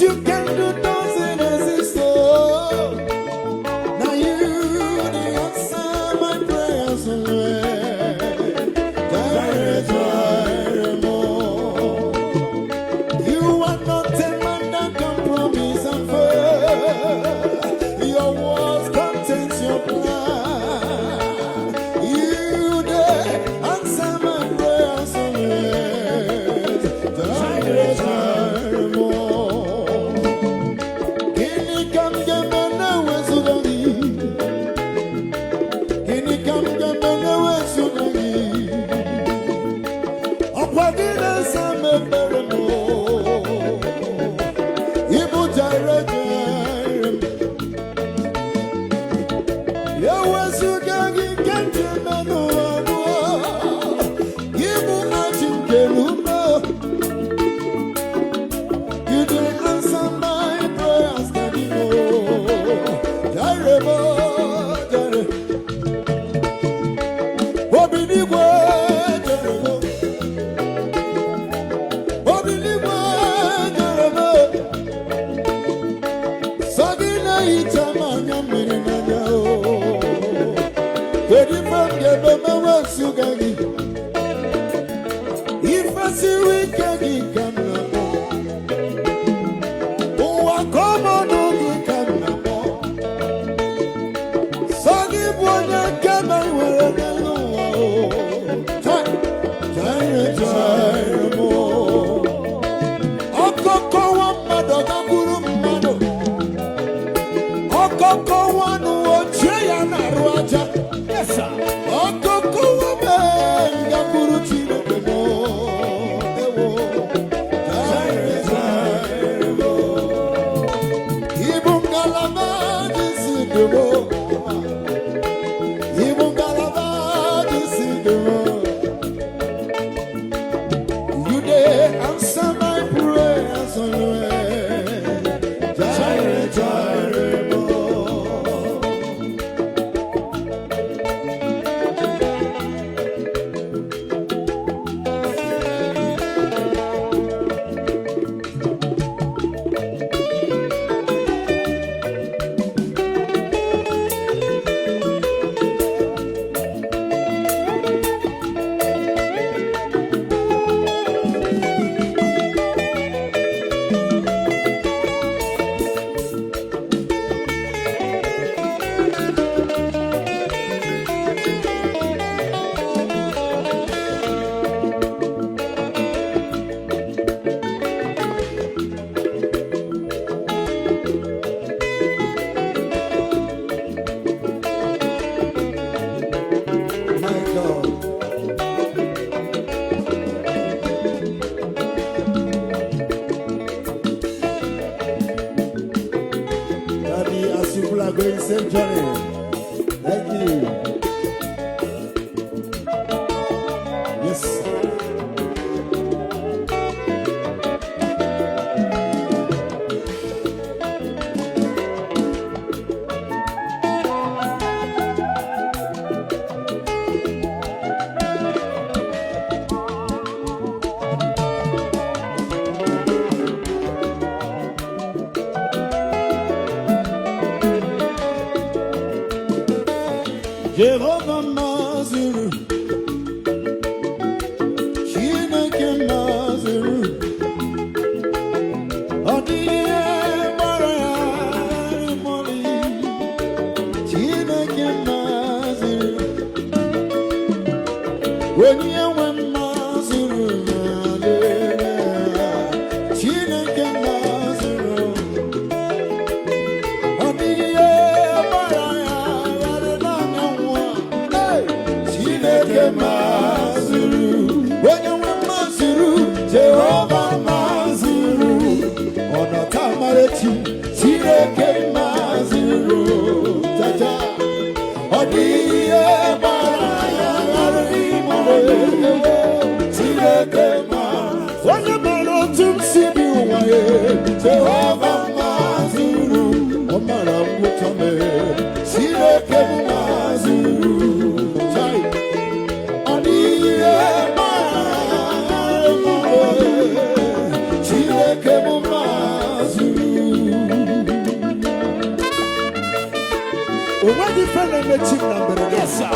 you can do doesn't exist. Oh, now you the answer my prayers away. Direct more. You are not a man that can promise and fail. Your words contains your plan. You the answer my prayers away. Direct more. Can you come get me now? Can you come get me now? If I see we can come oh, I come on, you come so give one and come and wear yes, sir. You did answer my prayers on your way. People are going same journey. Thank you. Yes. Jehovah Mazuru, Chineke Mazuru, Odiye Baraya Moli, Chineke Mazuru, when you went Mazuru, Chineke Mazuru, Odiye Mazuru, when you were Mazuru, Jehovah Mazuru, on a Tamareti, Chineke Mazuru, Tata, Odiye Baraya, Chineke Mazuru, when you were to Sibu, Jehovah Mazuru, Omara Mutame, Chineke Mazuru. Chineke Mazuru. When you fell in the chip number, yes, sir.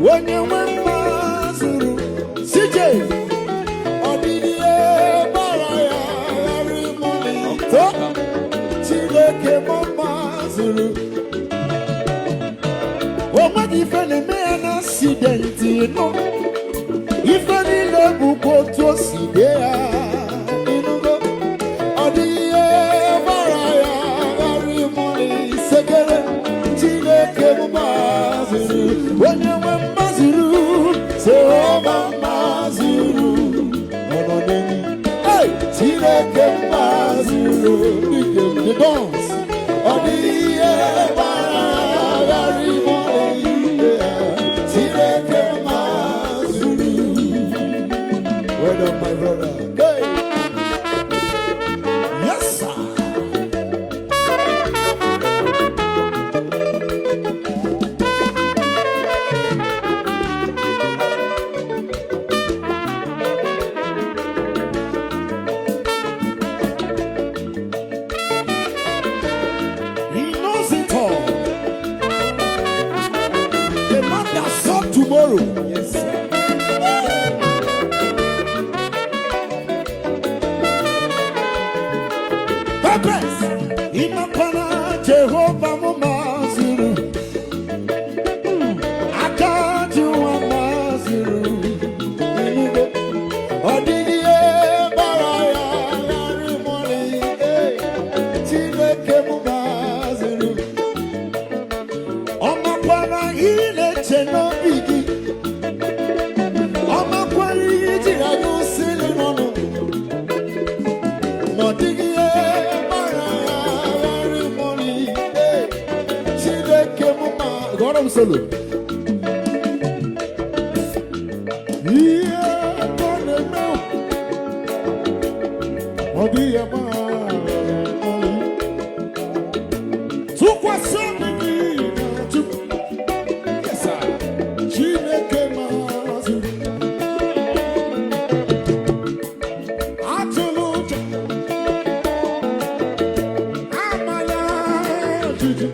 When you went Mazuru, CJ, Odiye Baraya, every morning, Chileke Mazuru. Oh, what if any man accident, you know? If any level go to see there, Odiye Baraya, every morning, Sekere, Chileke Mazuru. When you went Mazuru, hey, Chileke Mazuru, the dance, Odiye Baraya, Chileke Mazuru. Well done, my brother. Hey, yes, sir. Tomorrow, yes, sir. Purpose, Imapana, Jehovah Mazuru. I can't do a Mazuru. Odiye Baraya, every morning, Chileke Mazuru. Omapana, Ile Cheno. Solo. Yeah, gonna know. Oh, dear, took what something. Yes, sir. She came out. I told you. I'm alive.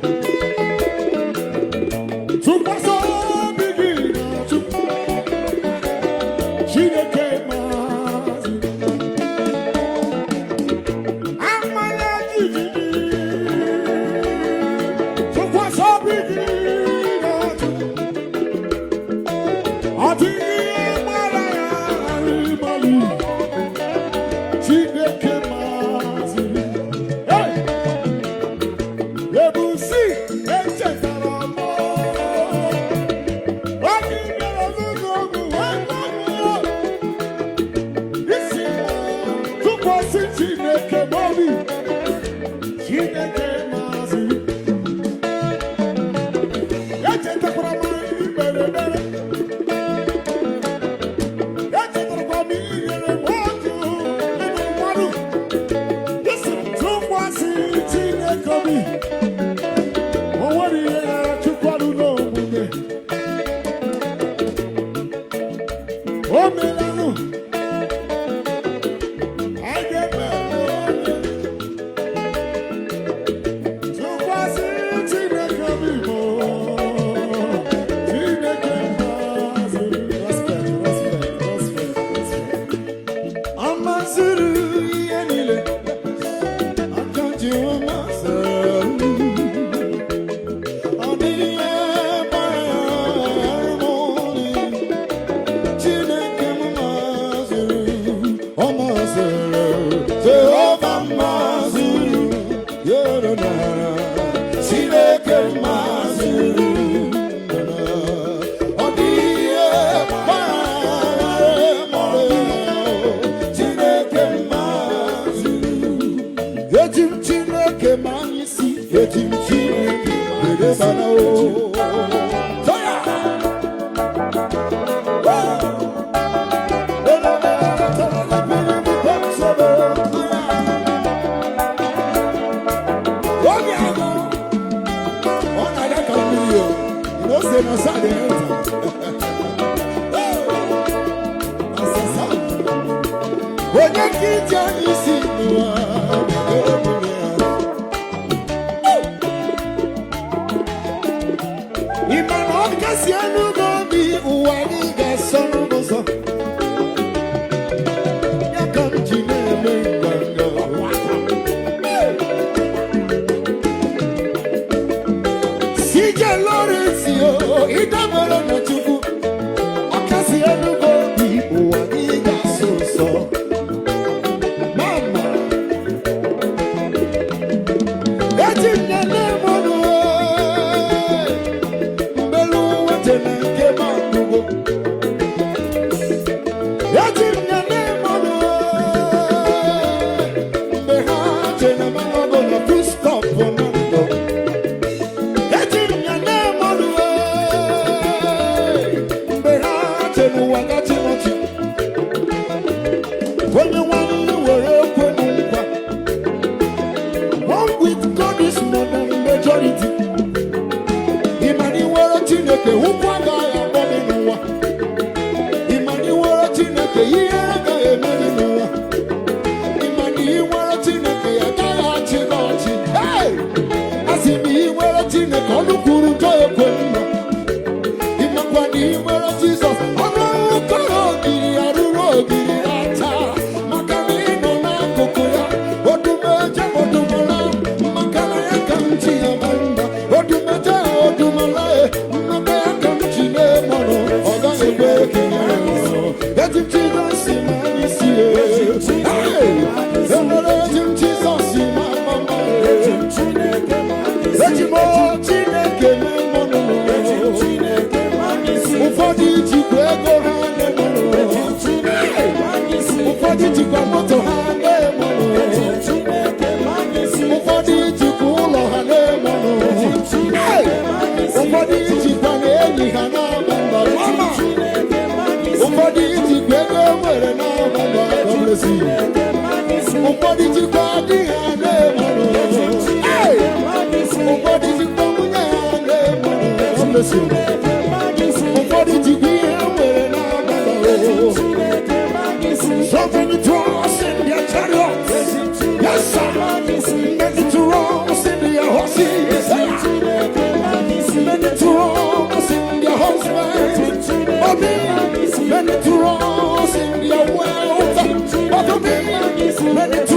Many